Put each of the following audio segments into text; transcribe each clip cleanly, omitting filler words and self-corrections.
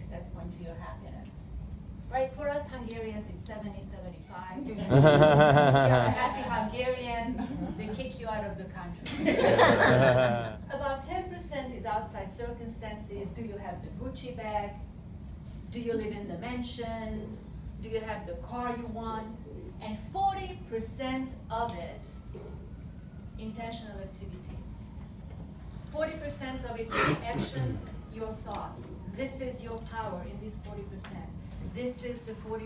set point to your happiness. Right, for us Hungarians, it's 70, 75. If you're a happy Hungarian, they kick you out of the country. About 10% is outside circumstances. Do you have the Gucci bag? Do you live in the mansion? Do you have the car you want? And 40% of it, intentional activity. 40% of it is actions, your thoughts. This is your power in this 40%. This is the 40%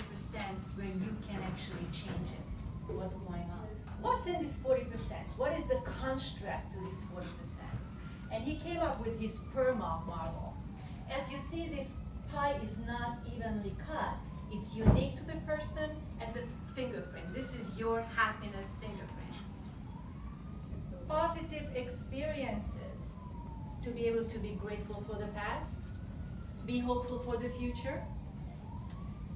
where you can actually change it. What's going on? What's in this 40%? What is the construct to this 40%? And he came up with his Permach model. As you see, this pie is not evenly cut. It's unique to the person as a fingerprint. This is your happiness fingerprint. Positive experiences to be able to be grateful for the past, be hopeful for the future,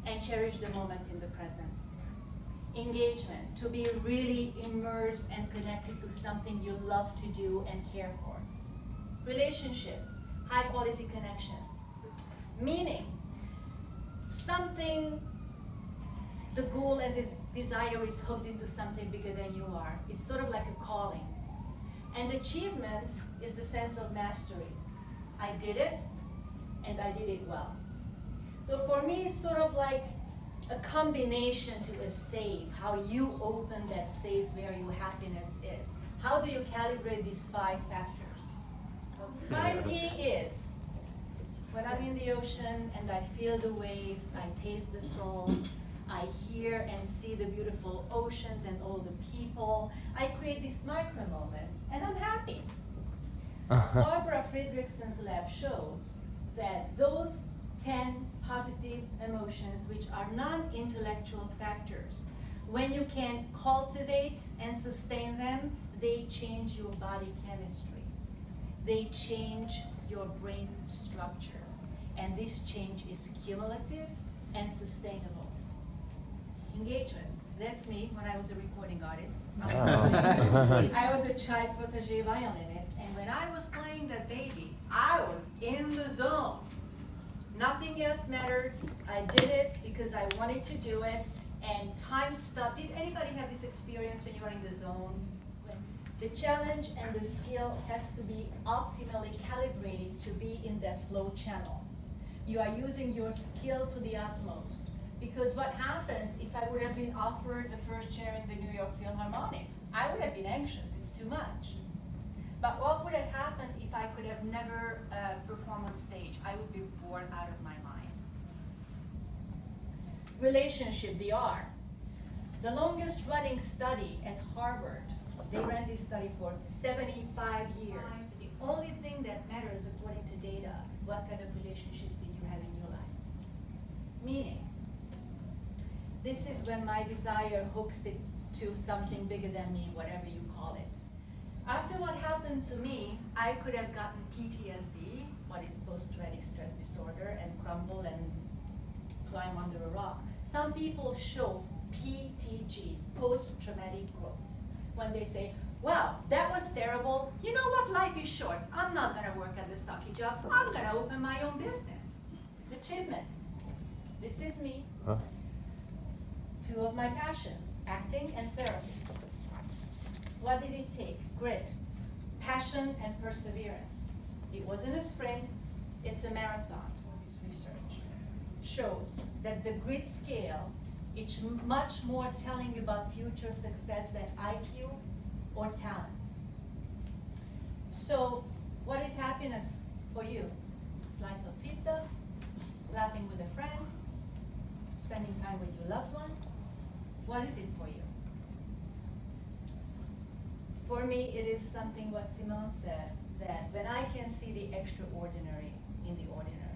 and cherish the moment in the present. Engagement, to be really immersed and connected to something you love to do and care for. Relationship, high quality connections. Meaning, something, the goal and this desire is hooked into something bigger than you are. It's sort of like a calling. And achievement is the sense of mastery. I did it, and I did it well. So for me, it's sort of like a combination to a safe, how you open that safe where your happiness is. How do you calibrate these 5 factors? 5E is, when I'm in the ocean and I feel the waves, I taste the salt, I hear and see the beautiful oceans and all the people, I create this micro moment, and I'm happy. Barbara Fredrickson's lab shows that those 10 positive emotions, which are non-intellectual factors, when you can cultivate and sustain them, they change your body chemistry. They change your brain structure. And this change is cumulative and sustainable. Engagement. That's me when I was a recording artist. I was a child protege violinist, and when I was playing that baby, I was in the zone. Nothing else mattered. I did it because I wanted to do it, and time stopped. Did anybody have this experience when you are in the zone? When the challenge and the skill has to be optimally calibrated to be in that flow channel. You are using your skill to the utmost. Because what happens if I would have been offered the first chair in the New York Philharmonics? I would have been anxious, it's too much. But what would have happened if I could have never performed on stage? I would be bored out of my mind. Relationship, the R. The longest running study at Harvard, they ran this study for 75 years. The only thing that matters according to data, what kind of relationships do you have in your life? Meaning, this is when my desire hooks it to something bigger than me, whatever you call it. After what happened to me, I could have gotten PTSD, what is post-traumatic stress disorder, and crumble and climb under a rock. Some people show PTG, post-traumatic growth, when they say, well, that was terrible. You know what, life is short. I'm not gonna work at the sucky job. I'm gonna open my own business. Achievement. This is me. Huh? 2 of my passions, acting and therapy. What did it take? Grit, passion, and perseverance. It wasn't a sprint, it's a marathon. This research shows that the grit scale is much more telling about future success than IQ or talent. So, what is happiness for you? Slice of pizza, laughing with a friend, spending time with your loved ones? What is it for you? For me, it is something what Simone said, that when I can see the extraordinary in the ordinary,